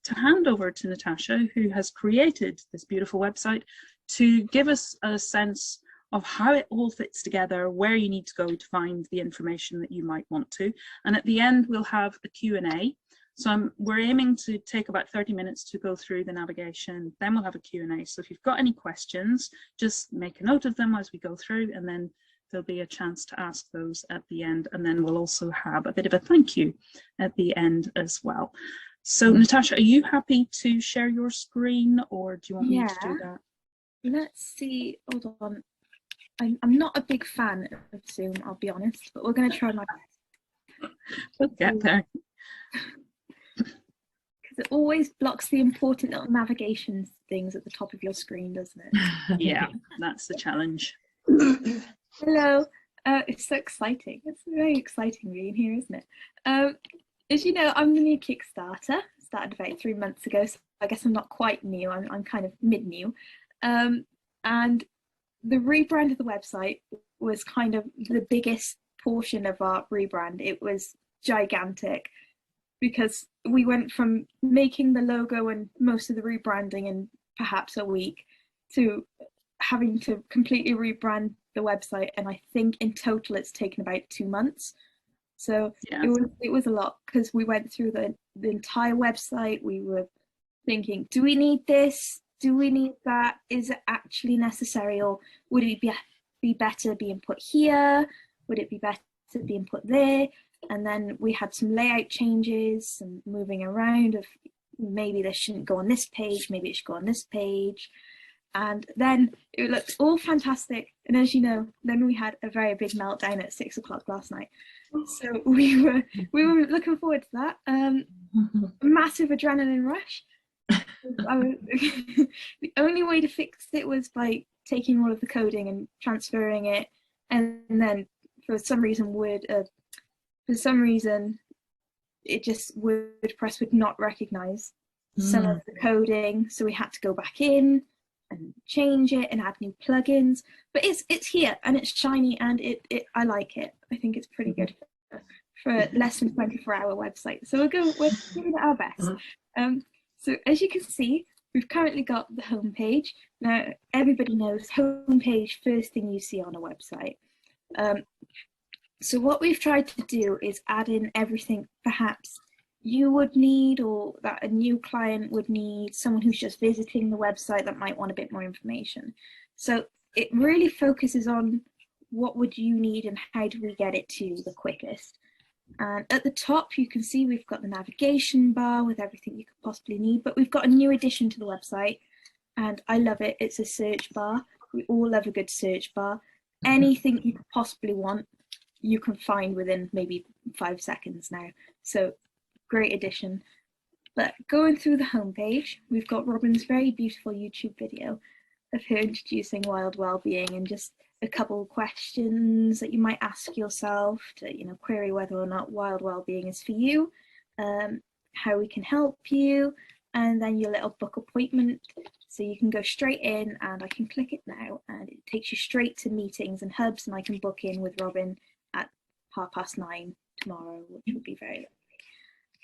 to hand over to Natasha, who has created this beautiful website, to give us a sense of how it all fits together, where you need to go to find the information that you might want to. And at the end, we'll have a Q&A. So we're aiming to take about 30 minutes to go through the navigation, then we'll have a Q&A. So if you've got any questions, just make a note of them as we go through, and then there'll be a chance to ask those at the end. And then we'll also have a bit of a thank you at the end as well. So Natasha, are you happy to share your screen, or do you want me to do that? Let's see, hold on. I'm not a big fan of Zoom, I'll be honest, but we're going to try my best. We'll get there. Because it always blocks the important little navigation things at the top of your screen, doesn't it? Yeah, that's the challenge. Hello. It's so exciting. It's very exciting being here, isn't it? As you know, I'm the new Kickstarter. Started about 3 months ago, so I guess I'm not quite new. I'm kind of mid-new. And the rebrand of the website was kind of the biggest portion of our rebrand. It was gigantic because we went from making the logo and most of the rebranding in perhaps a week to having to completely rebrand the website, and I think in total it's taken about 2 months. So yeah, it was a lot, because we went through the entire website. We were thinking, do we need this? Do we need that? Is it actually necessary, or would it be better being put here? Would it be better being put there? And then we had some layout changes and moving around of maybe this shouldn't go on this page, maybe it should go on this page. And then it looked all fantastic. And as you know, then we had a very big meltdown at 6 o'clock last night. So we were looking forward to that. Massive adrenaline rush. The only way to fix it was by taking all of the coding and transferring it, and then for some reason WordPress would not recognize some of the coding, so we had to go back in and change it and add new plugins. But it's here and it's shiny, and I like it. I think it's pretty good for a less than 24-hour website. So we're giving it our best. So as you can see, we've currently got the homepage. Now, everybody knows homepage, first thing you see on a website. So what we've tried to do is add in everything perhaps you would need, or that a new client would need, someone who's just visiting the website that might want a bit more information. So it really focuses on what would you need and how do we get it to you the quickest. And at the top, you can see we've got the navigation bar with everything you could possibly need, but we've got a new addition to the website, and I love it. It's a search bar. We all love a good search bar. Anything you could possibly want, you can find within maybe 5 seconds now. So great addition. But going through the homepage, we've got Robin's very beautiful YouTube video of her introducing Wild Wellbeing, and just a couple of questions that you might ask yourself to, query whether or not Wild Wellbeing is for you, how we can help you, and then your little book appointment. So you can go straight in, and I can click it now, and it takes you straight to meetings and hubs, and I can book in with Robin at 9:30 tomorrow, which would be very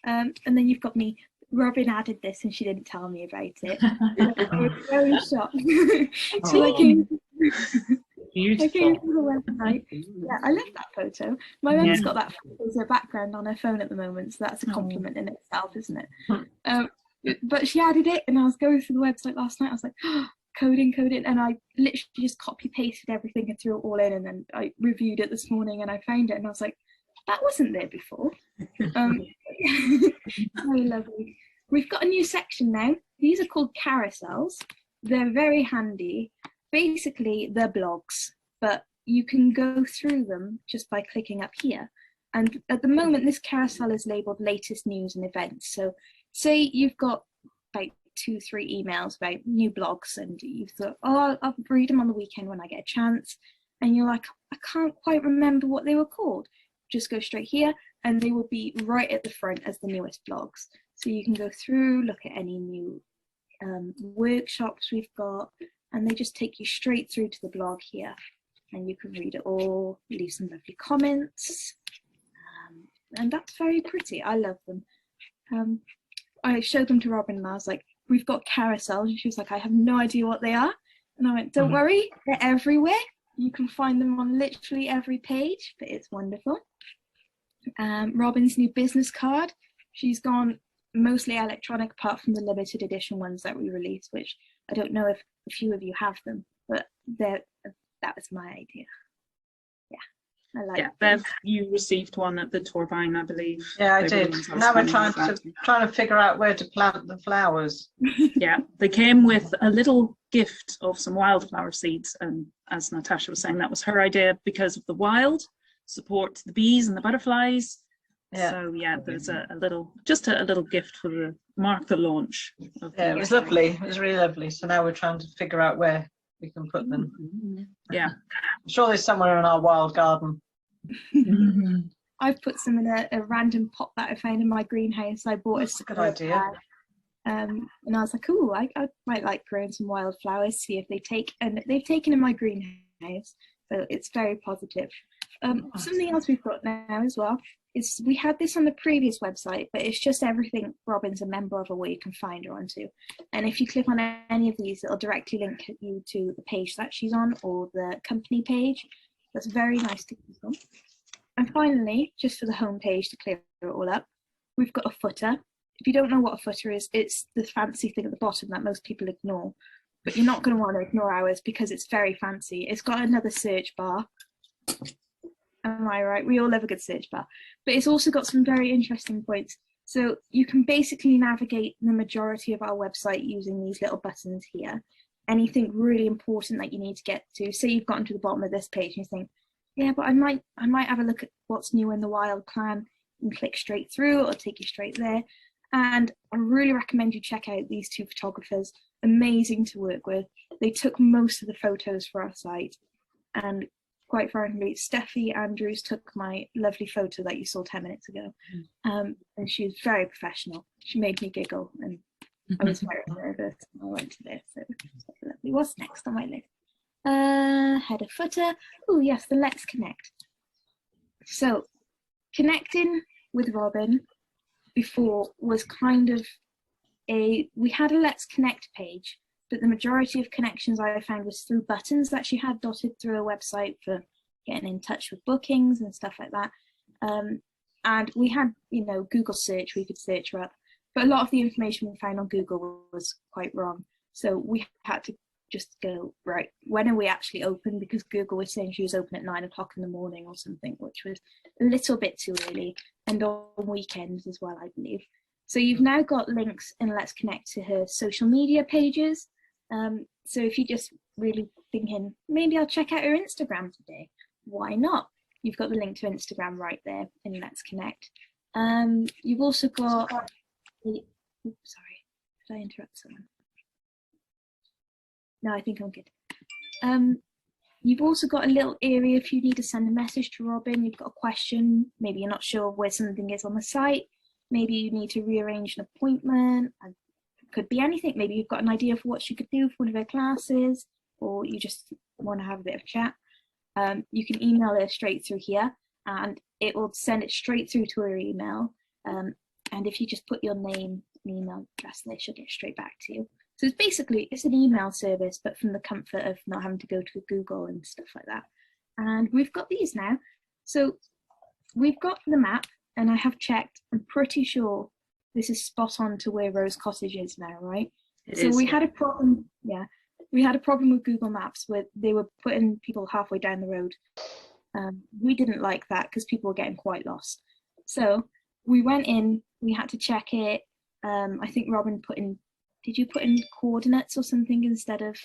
lovely. And then you've got me. Robin added this and she didn't tell me about it. I was very shocked. So I came to the website. Yeah, I love that photo. My mum's got that photo as a background on her phone at the moment, so that's a compliment in itself, isn't it? But she added it, and I was going through the website last night. I was like, oh, coding, and I literally just copy pasted everything and threw it all in, and then I reviewed it this morning and I found it, and I was like, that wasn't there before. Very lovely. We've got a new section now. These are called carousels. They're very handy. Basically, they're blogs, but you can go through them just by clicking up here. And at the moment, this carousel is labeled latest news and events. So say you've got like 2-3 emails about new blogs, and you've thought, oh, I'll read them on the weekend when I get a chance. And you're like, I can't quite remember what they were called. Just go straight here, and they will be right at the front as the newest blogs. So you can go through, look at any new workshops we've got, and they just take you straight through to the blog here, and you can read it all, leave some lovely comments, and that's very pretty. I love them. I showed them to Robin and I was like, we've got carousels. And she was like, I have no idea what they are. And I went, don't worry, they're everywhere. You can find them on literally every page, but it's wonderful. Robin's new business card, she's gone mostly electronic apart from the limited edition ones that we released, which I don't know if a few of you have them, but that was my idea. Yeah, I like. Yeah, Bev, you received one at the Torvine, I believe. Yeah, I did. Now we're trying to figure out where to plant the flowers. Yeah, they came with a little gift of some wildflower seeds, and as Natasha was saying, that was her idea because of the wild support the bees and the butterflies. Yeah. So yeah, there's a little gift for the mark the launch. Yeah, it was lovely. It was really lovely. So now we're trying to figure out where we can put them. Yeah, I'm sure there's somewhere in our wild garden. I've put some in a random pot that I found in my greenhouse. I bought a good idea. And I was like, oh, I might like growing some wildflowers, see if they take, and they've taken in my greenhouse, so it's very positive. Something else we've got now as well is we had this on the previous website, but it's just everything Robin's a member of or where you can find her onto. And if you click on any of these, it'll directly link you to the page that she's on or the company page. That's very nice to click on. And finally, just for the home page to clear it all up, we've got a footer. If you don't know what a footer is, it's the fancy thing at the bottom that most people ignore. But you're not going to want to ignore ours because it's very fancy. It's got another search bar. Am I right? We all love a good search bar. But it's also got some very interesting points. So you can basically navigate the majority of our website using these little buttons here. Anything really important that you need to get to. Say you've gotten to the bottom of this page and you think, yeah, but I might have a look at what's new in the Wild Clan, and click straight through. It'll take you straight there. And I really recommend you check out these two photographers. Amazing to work with. They took most of the photos for our site. And quite frankly, Steffi Andrews took my lovely photo that you saw 10 minutes ago. And she was very professional. She made me giggle and I was very nervous when I went to this. So lovely. What's next on my list? Header footer. Oh yes, the Let's Connect. So connecting with Robin before was kind of we had a Let's Connect page, but the majority of connections I found was through buttons that she had dotted through a website for getting in touch with bookings and stuff like that. And we had, Google search, we could search her up, but a lot of the information we found on Google was quite wrong. So we had to just go, right, when are we actually open? Because Google was saying she was open at 9 o'clock in the morning or something, which was a little bit too early, and on weekends as well, I believe. So you've now got links in Let's Connect to her social media pages. So if you're just really thinking, maybe I'll check out her Instagram today, why not? You've got the link to Instagram right there in Let's Connect. You've also got, sorry, did I interrupt someone? No, I think I'm good. You've also got a little area if you need to send a message to Robin, you've got a question, maybe you're not sure where something is on the site, maybe you need to rearrange an appointment, it could be anything. Maybe you've got an idea for what she could do for one of her classes, or you just want to have a bit of chat. You can email her straight through here and it will send it straight through to her email. And if you just put your name and email address there, she'll get straight back to you. So it's an email service, but from the comfort of not having to go to Google and stuff like that. And we've got these now. So we've got the map, and I have checked. I'm pretty sure this is spot on to where Rose Cottage is now, right? We had a problem. Yeah, we had a problem with Google Maps where they were putting people halfway down the road. We didn't like that because people were getting quite lost. So we went in. We had to check it. I think Robin put in. Did you put in coordinates or something instead of?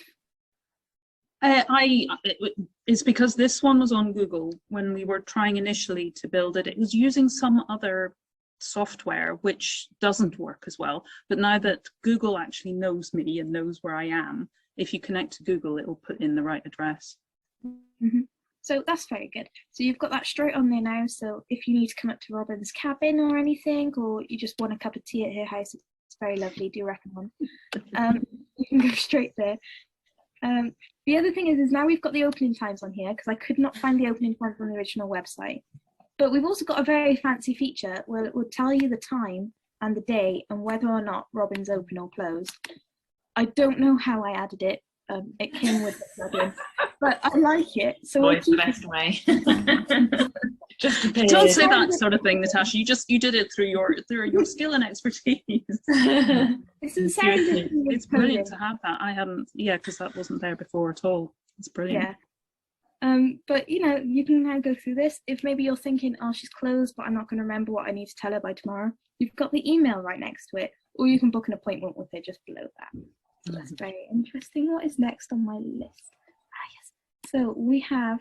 It's because this one was on Google when we were trying initially to build it. It was using some other software which doesn't work as well. But now that Google actually knows me and knows where I am, if you connect to Google, it will put in the right address. Mm-hmm. So that's very good. So you've got that straight on there now. So if you need to come up to Robin's cabin or anything, or you just want a cup of tea at her house, it's very lovely, do recommend. You can go straight there. The other thing is now we've got the opening times on here because I could not find the opening times on the original website. But we've also got a very fancy feature where it will tell you the time and the day and whether or not Robin's open or closed. I don't know how I added it. It came with the plugin, but I like it. So Always the best way. Just appeared. Don't say that sort of thing, Natasha. You did it through your skill and expertise. It's brilliant to have that. I hadn't, because that wasn't there before at all. It's brilliant. Yeah. But you can now go through this. If maybe you're thinking, oh, she's closed, but I'm not going to remember what I need to tell her by tomorrow, you've got the email right next to it, or you can book an appointment with her just below that. So that's very interesting. What is next on my list? Yes. So we have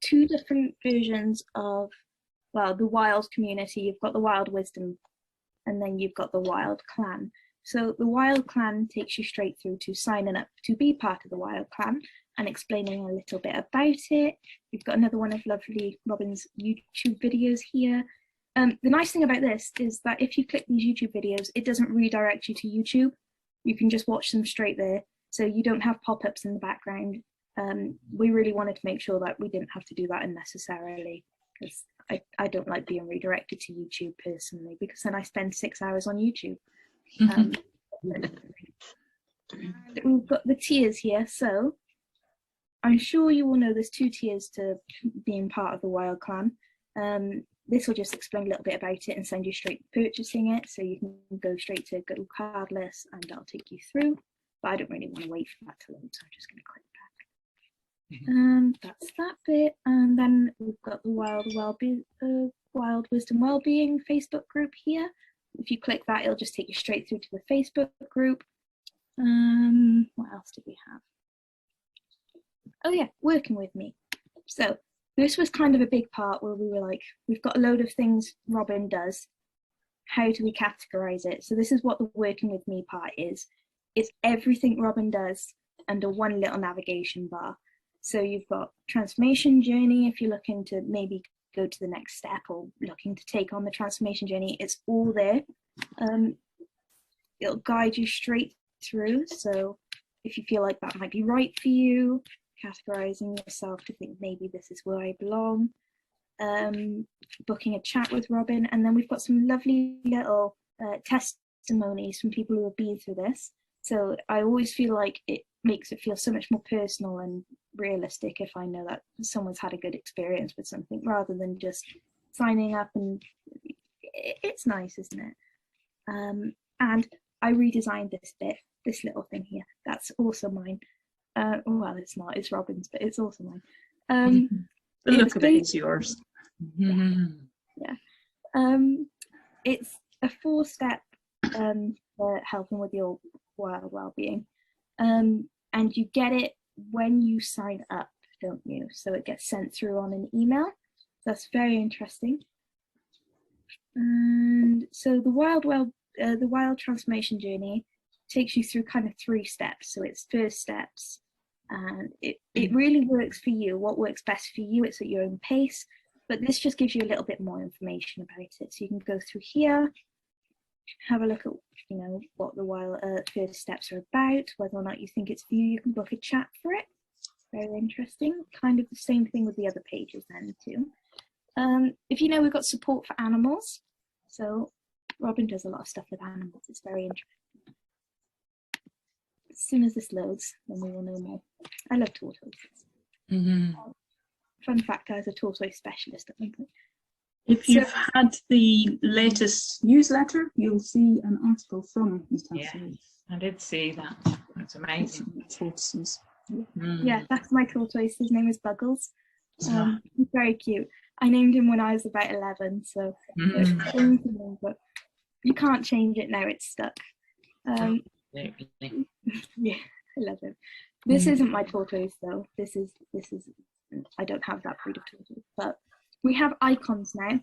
2 different versions of, well, the Wild community. You've got the Wild Wisdom, and then you've got the Wild Clan. So the Wild Clan takes you straight through to signing up to be part of the Wild Clan and explaining a little bit about it. We've got another one of lovely Robin's YouTube videos here. The nice thing about this is that if you click these YouTube videos, it doesn't redirect you to YouTube. You can just watch them straight there, so you don't have pop-ups in the background. We really wanted to make sure that we didn't have to do that unnecessarily, because I don't like being redirected to YouTube personally, because then I spend 6 hours on YouTube. And we've got the tiers here, so I'm sure you all know there's 2 tiers to being part of the Wild Clan. This will just explain a little bit about it and send you straight to purchasing it, so you can go straight to go cardless and I'll take you through. But I don't really want to wait for that to load, so I'm just going to click back. That's that bit, and then we've got the Wild Wisdom Wellbeing Facebook group here. If you click that, it'll just take you straight through to the Facebook group. What else did we have? Oh yeah, working with me. So this was kind of a big part where we were like, we've got a load of things Robin does. How do we categorize it? So this is what the working with me part is. It's everything Robin does under one little navigation bar. So you've got transformation journey if you're looking to maybe go to the next step or looking to take on the transformation journey. It's all there. It'll guide you straight through. So if you feel like that might be right for you, categorizing yourself to think maybe this is where I belong, booking a chat with Robin, and then we've got some lovely little testimonies from people who have been through this. So I always feel like it makes it feel so much more personal and realistic if I know that someone's had a good experience with something, rather than just signing up, and it's nice, isn't it? And I redesigned this bit, this little thing here. That's also mine. Well, it's not, it's Robin's, but it's also mine. The look of it is yours. Yeah. It's a 4-step for helping with your wild well-being. And you get it when you sign up, don't you? So it gets sent through on an email. That's very interesting. And so the wild transformation journey takes you through kind of 3 steps. So it's first steps, and it really works for you. What works best for you, it's at your own pace, but this just gives you a little bit more information about it. So you can go through here, have a look at what the wild first steps are about, whether or not you think it's for you. You can book a chat for it. Very interesting. Kind of the same thing with the other pages then too. If you know, we've got support for animals. So Robin does a lot of stuff with animals. It's very interesting. As soon as this loads, then we will know more. I love tortoises. Fun fact, I was a tortoise specialist at one point. If you've had the latest newsletter, you'll see an article from Ms. Tansey. Yes, I did see that. That's amazing. Tortoises. Yeah, that's my tortoise. His name is Buggles. He's very cute. I named him when I was about 11, so but you can't change it now. It's stuck. Yeah, I love him. This isn't my tortoise though. This is. I don't have that breed of tortoise, but we have icons now.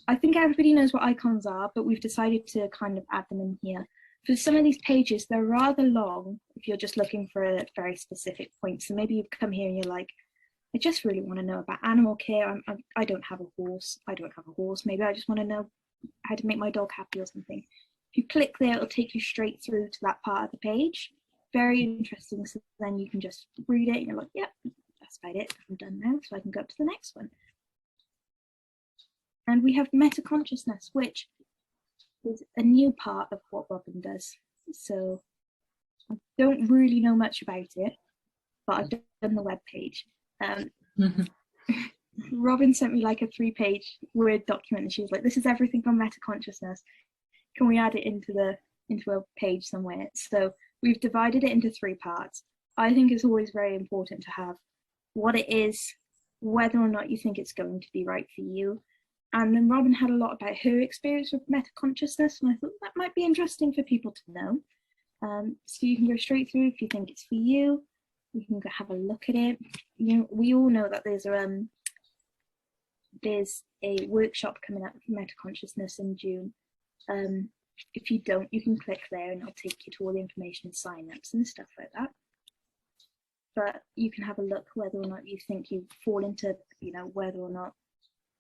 I think everybody knows what icons are, but we've decided to kind of add them in here. For some of these pages, they're rather long if you're just looking for a very specific point. So maybe you've come here and you're like, I just really want to know about animal care. I don't have a horse. Maybe I just want to know how to make my dog happy or something. If you click there, it'll take you straight through to that part of the page. Very interesting. So then you can just read it and you're like, yep, that's about it. I'm done now. So I can go up to the next one. And we have meta consciousness, which is a new part of what Robin does. So I don't really know much about it, but I've done the web page. Robin sent me like a 3-page Word document, and she was like, "This is everything on meta consciousness. Can we add it into a page somewhere?" So we've divided it into 3 parts. I think it's always very important to have what it is, whether or not you think it's going to be right for you. And then Robin had a lot about her experience with meta consciousness, and I thought that might be interesting for people to know. So you can go straight through if you think it's for you. You can go have a look at it. You know, we all know that there's a workshop coming up for meta consciousness in June. If you don't, you can click there and it'll take you to all the information and sign-ups and stuff like that. But you can have a look whether or not you think you fall into, you know, whether or not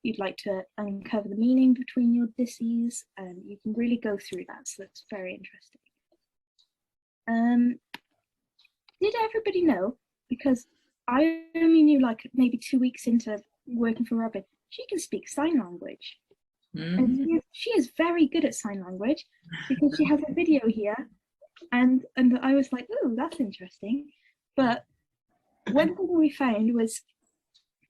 you'd like to uncover the meaning between your dis-ease, and you can really go through that. So that's very interesting. Did everybody know, because I only knew like maybe 2 weeks into working for Robin, she can speak sign language. And she is very good at sign language, because she has a video here, and I was like, oh, that's interesting. But one thing we found was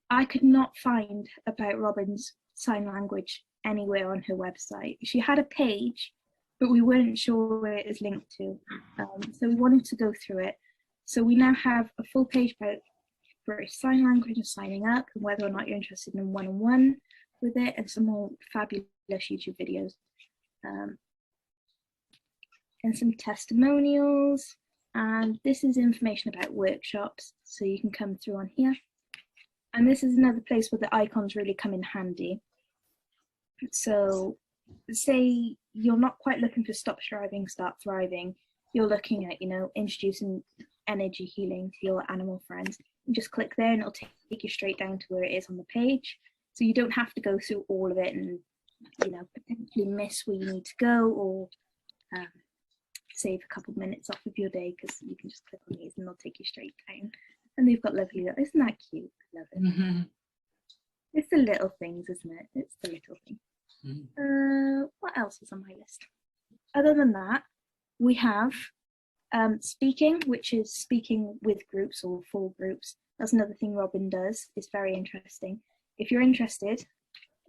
I could not find about Robin's sign language anywhere on her website. She had a page, but we weren't sure where it is linked to. So we wanted to go through it. So we now have a full page about British Sign Language and signing up, and whether or not you're interested in one-on-one with it, and some more fabulous YouTube videos. And some testimonials. And this is information about workshops, so you can come through on here. And this is another place where the icons really come in handy. So say you're not quite looking for stop striving, start thriving. You're looking at, you know, introducing energy healing to your animal friends. You just click there and it'll take you straight down to where it is on the page. So you don't have to go through all of it and, you know, potentially miss where you need to go, or save a couple of minutes off of your day, because you can just click on these and they'll take you straight down. And they've got lovely, isn't that cute? I love it. It's the little things, isn't it? It's the little things. What else is on my list? Other than that, we have speaking, which is speaking with groups or for groups. That's another thing Robin does. It's very interesting. If you're interested,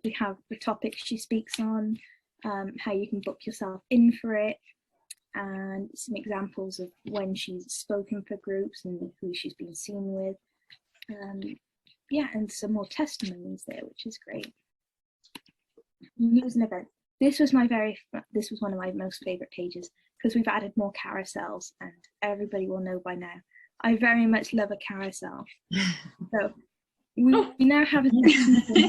we have the topics she speaks on, how you can book yourself in for it, and some examples of when she's spoken for groups and who she's been seen with. Yeah, and some more testimonies there, which is great. News and events. This was one of my most favorite pages, because we've added more carousels, and everybody will know by now I very much love a carousel. So we now have a section.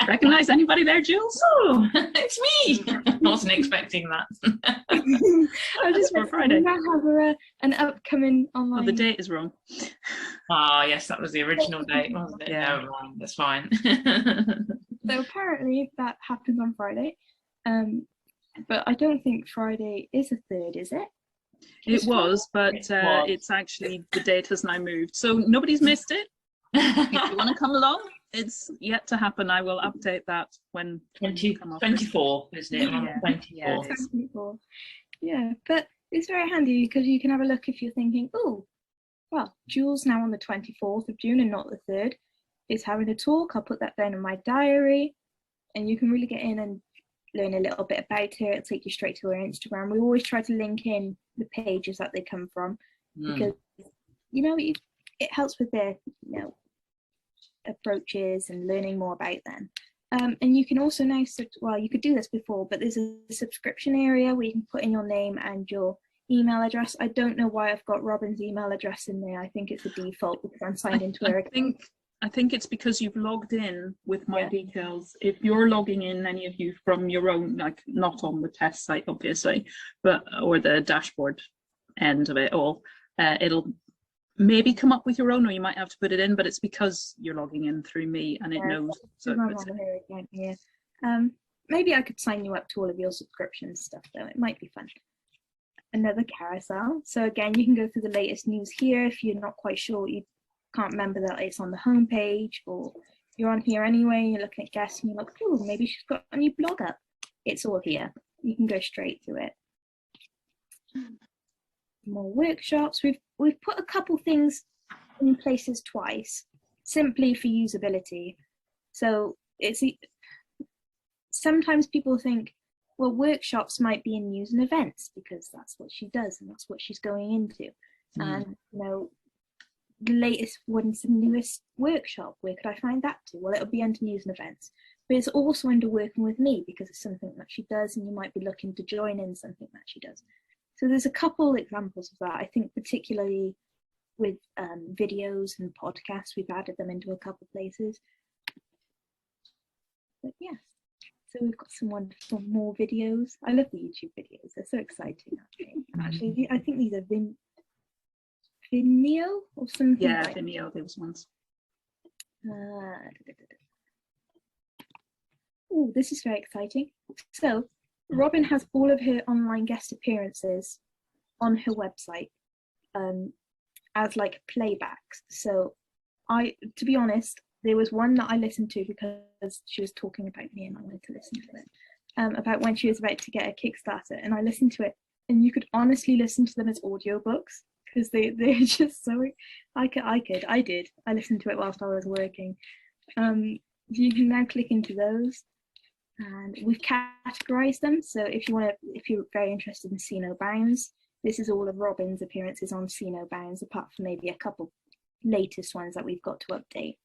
Recognize anybody there, Jules? Oh, it's me. I wasn't expecting that. I just for Friday. We now have an upcoming online. Oh, the date is wrong. Ah, yes, that was the original date, wasn't it? Yeah. Never mind, that's fine. So apparently that happens on Friday, but I don't think Friday is the 3rd, is it? It was, but it's actually, the date has now moved, so nobody's missed it. If you want to come along, it's yet to happen. I will update that when 24, isn't it? Yeah. 24. 24. Yeah, but it's very handy, because you can have a look if you're thinking, oh, well, Jules now on the 24th of June and not the 3rd is having a talk. I'll put that down in my diary, and you can really get in and learn a little bit about her. It'll take you straight to her Instagram. We always try to link in the pages that they come from, because, you know, it helps with their, you know, approaches and learning more about them. And you can also now, well, you could do this before, but there's a subscription area where you can put in your name and your email address. I don't know why I've got Robin's email address in there. I think it's a default because I'm signed into her account. I think it's because you've logged in with my details. If you're logging in, any of you from your own, like not on the test site, obviously, but or the dashboard end of it all, it'll maybe come up with your own, or you might have to put it in, but it's because you're logging in through me and it knows. So maybe I could sign you up to all of your subscription stuff, though. It might be fun. Another carousel. So again, you can go through the latest news here if you're not quite sure, you can't remember that it's on the homepage, or you're on here anyway, you're looking at guests and you're like, oh, maybe she's got a new blog up. It's all here. you can go straight to it. More workshops. We've put a couple things in places twice, simply for usability. So it's sometimes people think, well, workshops might be in news and events because that's what she does and that's what she's going into. And you know, the latest, when's the newest workshop? Where could I find that to? Well, it'll be under news and events, but it's also under working with me because it's something that she does, and you might be looking to join in something that she does. So there's a couple examples of that. I think particularly with videos and podcasts, we've added them into a couple places. But yes, so we've got some wonderful more videos. I love the YouTube videos; they're so exciting. Actually, I think these are Vimeo or something. Yeah, like Vimeo, those ones. Oh, this is very exciting. So Robin has all of her online guest appearances on her website as like playbacks. So to be honest, there was one that I listened to because she was talking about me and I wanted to listen to it, about when she was about to get a Kickstarter, and I listened to it, and you could honestly listen to them as audiobooks because they're just so, I listened to it whilst I was working. You can now click into those, and we've categorized them. So if you're very interested in See No Bounds, this is all of Robin's appearances on See No Bounds, apart from maybe a couple latest ones that we've got to update.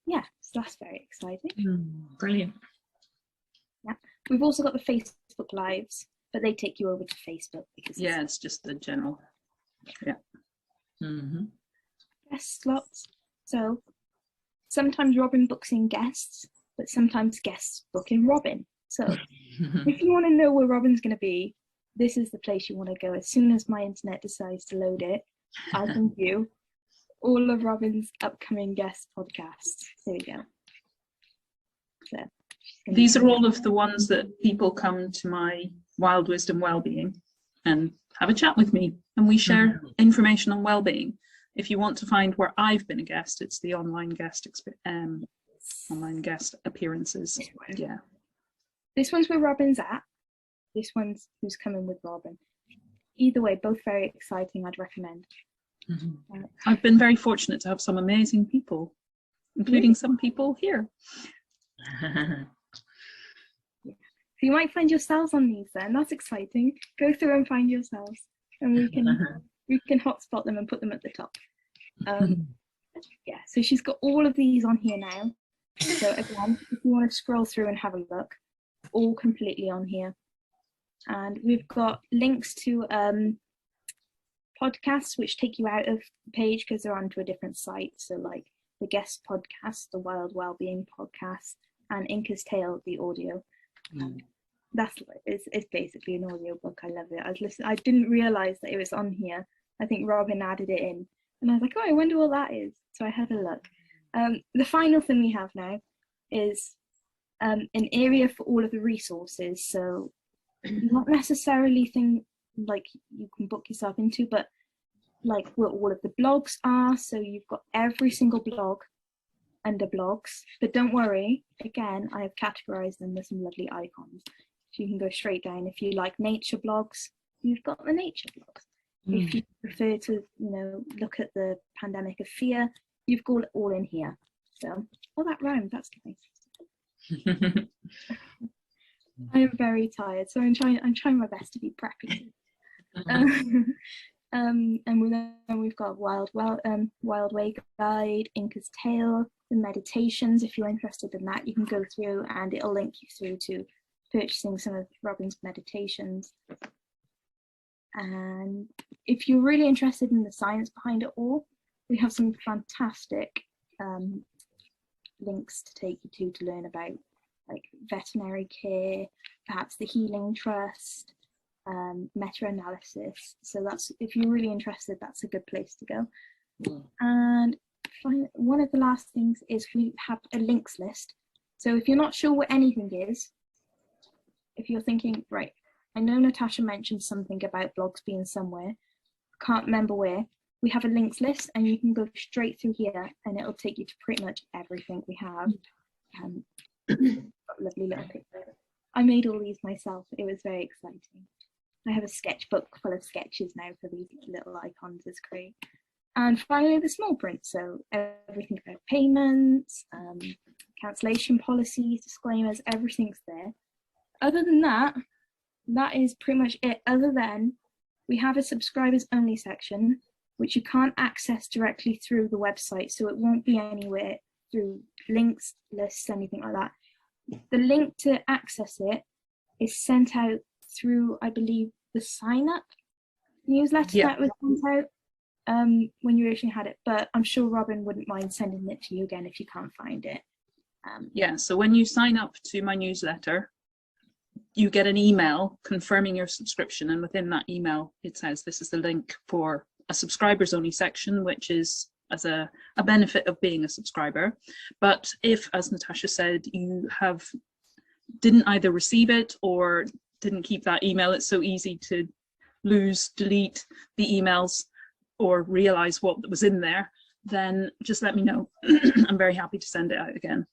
Yeah, so that's very exciting. Brilliant. Yeah, we've also got the Facebook Lives, but they take you over to Facebook because it's just the general. Yeah. Guest slots. So sometimes Robin books in guests, but sometimes guests book in Robin. So if you want to know where Robin's going to be, this is the place you want to go. As soon as my internet decides to load it, I can view all of Robin's upcoming guest podcasts. There we go. So these are all of the ones that people come to my Wild Wisdom Wellbeing and have a chat with me, and we share information on wellbeing. If you want to find where I've been a guest, it's the online guest appearances. Yeah. This one's where Robin's at. This one's who's coming with Robin. Either way, both very exciting. I'd recommend. I've been very fortunate to have some amazing people, including some people here. So you might find yourselves on these then. That's exciting. Go through and find yourselves, and we can hotspot them and put them at the top. Yeah, so she's got all of these on here now. So again, if you want to scroll through and have a look, all completely on here. And we've got links to podcasts which take you out of the page because they're onto a different site. So like the guest podcast, the Wild Wellbeing podcast, and Inca's Tale, the audio. It's basically an audio book. I love it. I didn't realize that it was on here. I think Robin added it in, and I was like, oh, I wonder what that is. So I had a look. The final thing we have now is an area for all of the resources. So not necessarily thing like you can book yourself into, but like where all of the blogs are. So you've got every single blog under blogs, but don't worry, again, I have categorized them with some lovely icons. So you can go straight down. If you like nature blogs, you've got the nature blogs. If you prefer to, look at the pandemic of fear, you've got it all in here. So, oh, that rhymed, that's nice. I am very tired, so I'm trying my best to be preppy. And we've got Wild Way Guide, Inca's Tale, the meditations. If you're interested in that, you can go through and it'll link you through to purchasing some of Robin's meditations. And if you're really interested in the science behind it all, we have some fantastic links to take you to learn about like veterinary care, perhaps the Healing Trust, meta-analysis. So that's, if you're really interested, that's a good place to go. And one of the last things is we have a links list. So if you're not sure what anything is, if you're thinking, right, I know Natasha mentioned something about blogs being somewhere, can't remember where, we have a links list and you can go straight through here and it'll take you to pretty much everything we have. Got a lovely little picture I made all these myself. It was very exciting. I have a sketchbook full of sketches now for these little icons. It's great. And finally, the small print. So everything about payments, cancellation policies, disclaimers, everything's there. Other than that, that is pretty much it. Other than we have a subscribers only section, which you can't access directly through the website. So it won't be anywhere through links, lists, anything like that. The link to access it is sent out through, I believe, the sign up newsletter that was sent out when you originally had it. But I'm sure Robin wouldn't mind sending it to you again if you can't find it. Yeah, so when you sign up to my newsletter, you get an email confirming your subscription, and within that email it says this is the link for a subscribers only section, which is as a benefit of being a subscriber. But if, as Natasha said, you didn't either receive it or didn't keep that email, it's so easy to delete the emails or realize what was in there, then just let me know. I'm very happy to send it out again.